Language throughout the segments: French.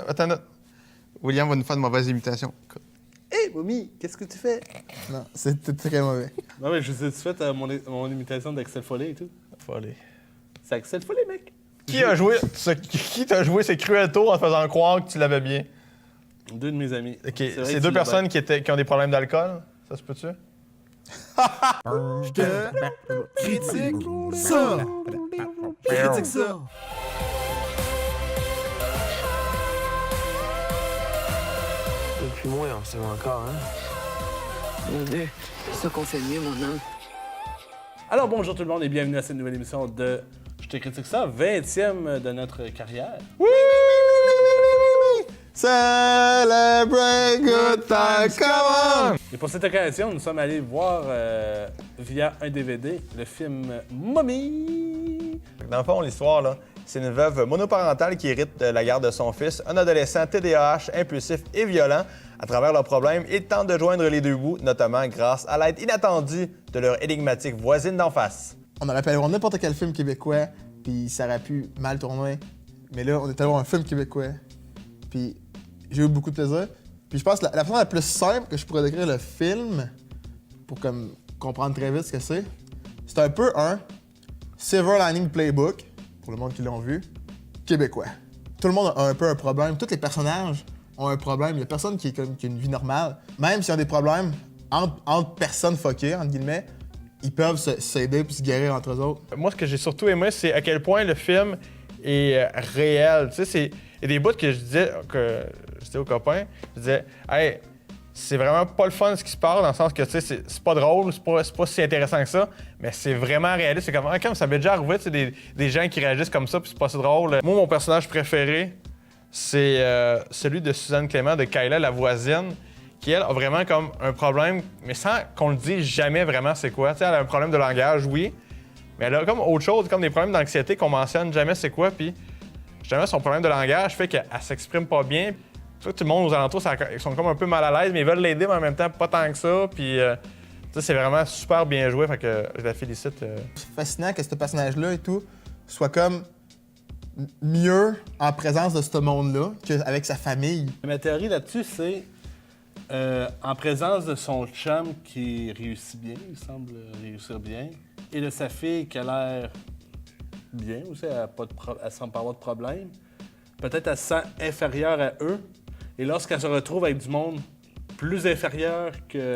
Attends. William va nous faire une mauvaise imitation. Hé, Mommy, qu'est-ce que tu fais? Non, c'était très mauvais. Non, mais je sais, tu fais mon imitation d'Axel Follet et tout. Follet. C'est Axel Follet, mec. Qui t'a joué ces cruels tours en te faisant croire que tu l'avais bien? 2 de mes amis. OK, C'est vrai c'est que 2 tu l'as personnes qui ont des problèmes d'alcool? Ça se peut-tu? Je te critique ça. Critique ça. Depuis moi, on s'aime encore, hein? Mon Dieu, c'est ça qu'on fait de mieux, mon homme. Alors bonjour tout le monde et bienvenue à cette nouvelle émission de Je te critique ça, 20e de notre carrière. Oui. Celebrate good times, come on! Et pour cette occasion, nous sommes allés voir via un DVD le film Mommy. Dans le fond, l'histoire, là, c'est une veuve monoparentale qui hérite de la garde de son fils, un adolescent TDAH, impulsif et violent. À travers leurs problèmes, ils tentent de joindre les deux bouts, notamment grâce à l'aide inattendue de leur énigmatique voisine d'en face. On aurait pu aller voir n'importe quel film québécois, puis ça aurait pu mal tourner. Mais là, on est allé voir un film québécois, puis j'ai eu beaucoup de plaisir. Puis je pense que la façon la plus simple que je pourrais décrire le film, pour comme comprendre très vite ce que c'est un peu un Silver Lining Playbook, pour le monde qui l'ont vu, québécois. Tout le monde a un peu un problème, tous les personnages ont un problème. Il y a personne qui a une vie normale. Même s'ils ont des problèmes entre personnes fuckées, entre guillemets, ils peuvent s'aider puis se guérir entre eux autres. Moi, ce que j'ai surtout aimé, c'est à quel point le film est réel. Tu sais, il y a des bouts que je disais aux copains, je disais, hey, c'est vraiment pas le fun ce qui se passe, dans le sens que, tu sais, c'est pas drôle, c'est pas si intéressant que ça, mais c'est vraiment réaliste. C'est comme ça m'est déjà arrivé, tu sais, des gens qui réagissent comme ça, puis c'est pas si drôle. Moi, mon personnage préféré, c'est celui de Suzanne Clément, de Kayla, la voisine, qui, elle, a vraiment comme un problème, mais sans qu'on le dise jamais vraiment c'est quoi. Tu sais, elle a un problème de langage, oui, mais elle a comme autre chose, comme des problèmes d'anxiété qu'on mentionne jamais c'est quoi, puis justement, son problème de langage fait qu'elle s'exprime pas bien. Tout le monde aux alentours, ils sont comme un peu mal à l'aise, mais ils veulent l'aider, mais en même temps, pas tant que ça. Puis, c'est vraiment super bien joué, fait que je la félicite. C'est fascinant que ce personnage-là et tout soit comme mieux en présence de ce monde-là qu'avec sa famille. Ma théorie là-dessus, c'est en présence de son chum qui réussit bien, il semble réussir bien, et de sa fille qui a l'air bien aussi, elle semble pas avoir de problème. Peut-être elle se sent inférieure à eux. Et lorsqu'elle se retrouve avec du monde plus inférieur qu'elle,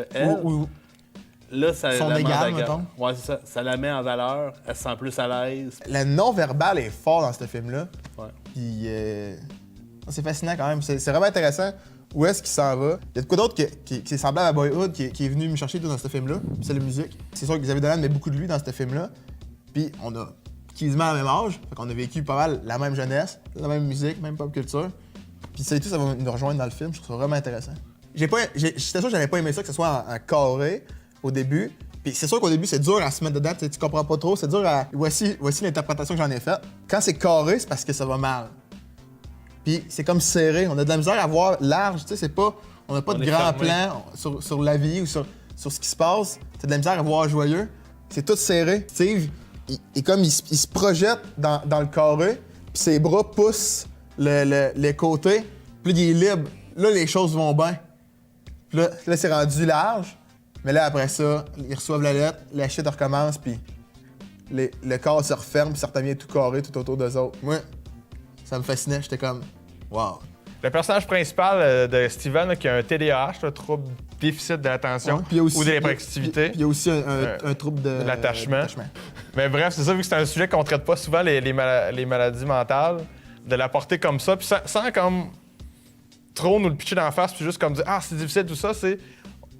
là, ça son la met en égal, valeur. mettons. Ouais, c'est ça. Ça la met en valeur. Elle se sent plus à l'aise. Le non-verbal est fort dans ce film-là. Ouais. Puis c'est fascinant quand même. C'est vraiment intéressant. Où est-ce qu'il s'en va? Il y a de quoi d'autre qui est semblable à Boyhood qui est venu me chercher tout dans ce film-là. C'est la musique. C'est sûr que Xavier Dolan met beaucoup de lui dans ce film-là. Puis on a quasiment le même âge. Fait qu'on a vécu pas mal la même jeunesse, la même musique, même pop culture. Puis ça et tout, ça va nous rejoindre dans le film. Je trouve ça vraiment intéressant. J'étais sûr que j'avais pas aimé ça, que ce soit en carré au début. Puis c'est sûr qu'au début, c'est dur à se mettre dedans. Tu comprends pas trop. C'est dur à... Voici l'interprétation que j'en ai faite. Quand c'est carré, c'est parce que ça va mal. Puis c'est comme serré. On a de la misère à voir large. Tu sais, c'est pas... On n'a pas de grand plan sur la vie ou sur ce qui se passe. C'est de la misère à voir joyeux. C'est tout serré. Steve, il se projette dans le carré, puis ses bras poussent les côtés, puis là, il est libre. Là, les choses vont bien. Puis là c'est rendu large, mais là, après ça, ils reçoivent la lettre, la shit recommence, puis le corps se referme, puis ça redevient tout carré tout autour d'eux autres. Moi, ça me fascinait, j'étais comme, wow. Le personnage principal de Steven, là, qui a un TDAH, un trouble déficit de l'attention Ouais, ou de l'hyperactivité. Puis il y a aussi un trouble de l'attachement. Mais bref, c'est ça, vu que c'est un sujet qu'on traite pas souvent, les maladies mentales, de l'apporter comme ça, puis sans comme trop nous le pitcher d'en face, puis juste comme dire « Ah, c'est difficile, tout ça »,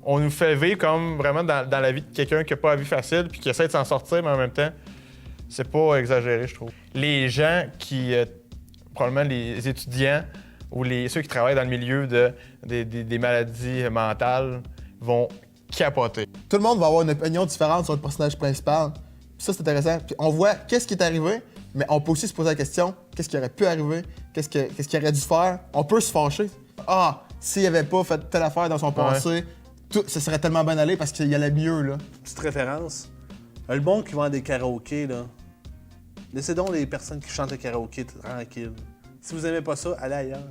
on nous fait vivre comme vraiment dans la vie de quelqu'un qui n'a pas la vie facile, puis qui essaie de s'en sortir, mais en même temps, c'est pas exagéré, je trouve. Les gens qui, probablement les étudiants, ou ceux qui travaillent dans le milieu des maladies mentales vont capoter. Tout le monde va avoir une opinion différente sur le personnage principal. Puis ça, c'est intéressant. Puis on voit qu'est-ce qui est arrivé, mais on peut aussi se poser la question, qu'est-ce qui aurait pu arriver, qu'est-ce qu'il aurait dû faire. On peut se fâcher. Ah, s'il avait pas fait telle affaire dans son passé, tout, ça serait tellement bien allé parce qu'il y allait mieux, là. Petite référence. Le monde qui va à des karaokés, là, laissez donc les personnes qui chantent le karaoké tranquilles. Si vous aimez pas ça, allez ailleurs.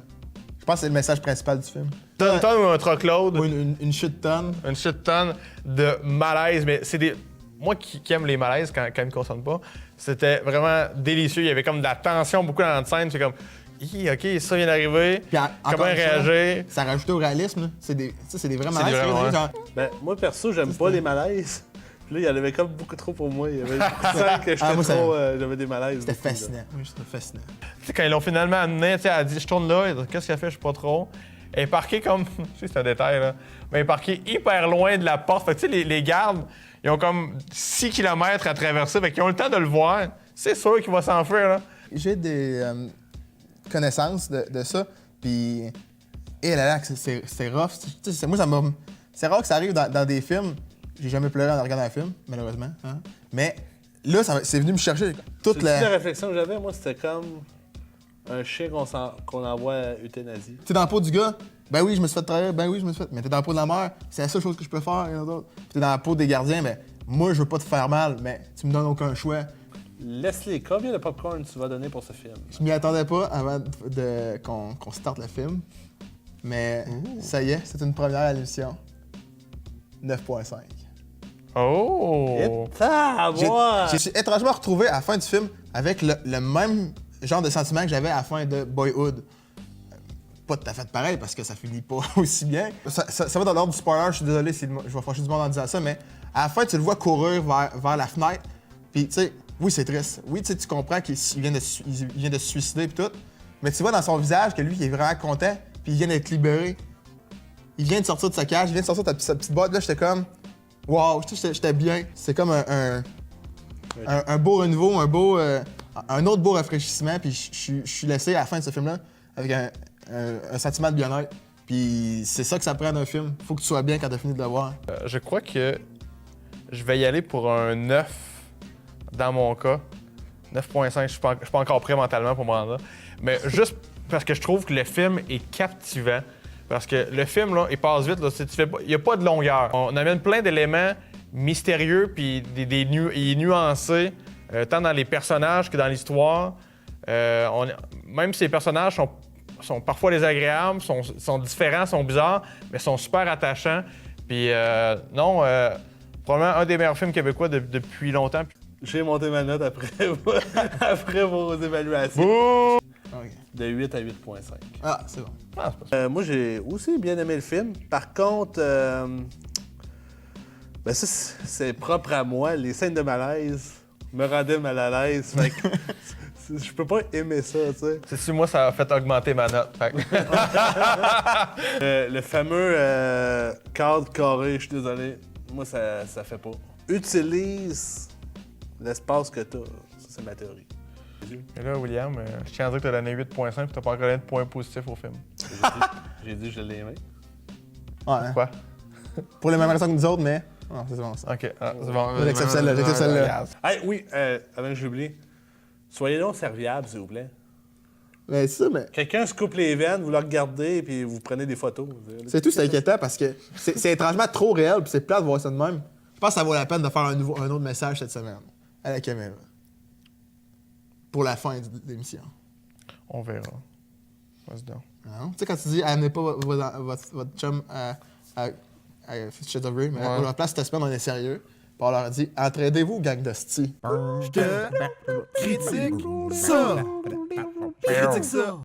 Je pense que c'est le message principal du film. Tonne ou un truckload, Ou une shit tonne. une shit tonne de malaise, mais c'est des... Moi qui aime les malaises quand ils me concernent pas, c'était vraiment délicieux. Il y avait comme de la tension beaucoup dans la scène. C'est comme, OK, ça vient d'arriver. Puis Comment encore une fois, réagir? Ça rajoute au réalisme. Là. C'est des vrais C'est malaises. des vrais, genre, Ben, moi, perso, j'aime pas les malaises. Puis là, il y en avait comme beaucoup trop pour moi. Il y avait beaucoup de scènes que j'étais moi, ça- trop... j'avais des malaises. C'était beaucoup, là. fascinant. Oui, c'était fascinant. Tu sais, quand ils l'ont finalement amené, tu sais, elle a dit, je tourne là. Qu'est-ce qu'elle fait? Je sais pas trop. Elle est parquée comme. Je sais, c'est un détail, là. Mais elle est parquée hyper loin de la porte. Fait que, tu sais, les gardes, ils ont comme 6 km à traverser. Fait qu'ils ont le temps de le voir. C'est sûr qu'il va s'enfuir, là. J'ai des connaissances de ça. Puis, et là, c'est rough. Tu sais, moi, ça m'a. C'est rare que ça arrive dans des films. J'ai jamais pleuré en regardant un film, malheureusement. Hein? Mais là, c'est venu me chercher toute C'est la la. réflexion que j'avais, moi, c'était comme un chien qu'on envoie à euthanasie. T'es dans la peau du gars, ben oui, je me suis fait trahir, ben oui, je me suis fait. Mais t'es dans la peau de la mère, c'est la seule chose que je peux faire, rien d'autre. Puis t'es dans la peau des gardiens, ben moi, je veux pas te faire mal, mais tu me donnes aucun choix. Leslie, combien de popcorn tu vas donner pour ce film? Je m'y attendais pas avant qu'on starte le film. Mais ça y est, c'est une première à l'émission. 9.5. Oh! Je suis étrangement retrouvé à la fin du film avec le même genre de sentiment que j'avais à la fin de Boyhood. Pas tout à fait pareil parce que ça finit pas aussi bien. Ça va dans l'ordre du spoiler, je suis désolé si je vais fâcher du monde en disant ça, mais à la fin, tu le vois courir vers la fenêtre. Puis, tu sais, oui, c'est triste. Oui, tu sais, tu comprends qu'il vient de se suicider et tout. Mais tu vois dans son visage que lui, il est vraiment content, puis il vient d'être libéré. Il vient de sortir de sa cage, il vient de sortir de sa petite boîte. Là, j'étais comme, wow, j'étais bien. C'est comme un beau renouveau, un autre beau rafraîchissement. Puis je suis laissé à la fin de ce film-là avec un sentiment de bien-être. Puis c'est ça que ça prend d'un film. Faut que tu sois bien quand t'as fini de le voir. Je crois que je vais y aller pour un 9 dans mon cas. 9.5, je suis pas encore prêt mentalement pour me rendre là. Mais juste parce que je trouve que le film est captivant. Parce que le film, là, il passe vite. Il n'y a pas de longueur. On amène plein d'éléments mystérieux puis il est nuancé, tant dans les personnages que dans l'histoire. Même si les personnages sont parfois désagréables, sont différents, sont bizarres, mais sont super attachants. Puis probablement un des meilleurs films québécois depuis longtemps. J'ai monté ma note après vos évaluations. Bouh! Ok. De 8 à 8.5. Ah, c'est bon. Ah, c'est pas ça. Moi, j'ai aussi bien aimé le film. Par contre, ben ça, c'est propre à moi. Les scènes de malaise me rendaient mal à l'aise. Fait que je peux pas aimer ça, tu sais. C'est-tu, moi, ça a fait augmenter ma note. Fait que- Le fameux cadre carré, je suis désolé. Moi, ça fait pas. Utilise l'espace que t'as. Ça, c'est ma théorie. Et là, William, je tiens à dire que t'as donné 8.5 et t'as pas encore donné de points positifs au film. J'ai dit que je l'ai aimé. Ouais, hein. Quoi? Pour les mêmes raisons que nous autres, mais. Non, c'est bon ça. OK, c'est bon. J'accepte celle-là, j'accepte celle-là. Regarde. Hey, oui, avant que j'oublie. Soyez donc serviables, s'il vous plaît. Mais c'est ça, mais. Quelqu'un se coupe les veines, vous le regardez, puis vous prenez des photos. C'est tout, c'est inquiétant parce que c'est étrangement trop réel, puis c'est plate de voir ça de même. Je pense que ça vaut la peine de faire un autre message cette semaine à la caméra. Pour la fin de l'émission. On verra. Vas-y donc. Non? Tu sais, quand tu dis amenez pas votre chum à Shit of Rain, mais à la place cette semaine, on est sérieux. Puis on leur dit entraidez-vous, gang de sti. Je critique ça. Critique ça.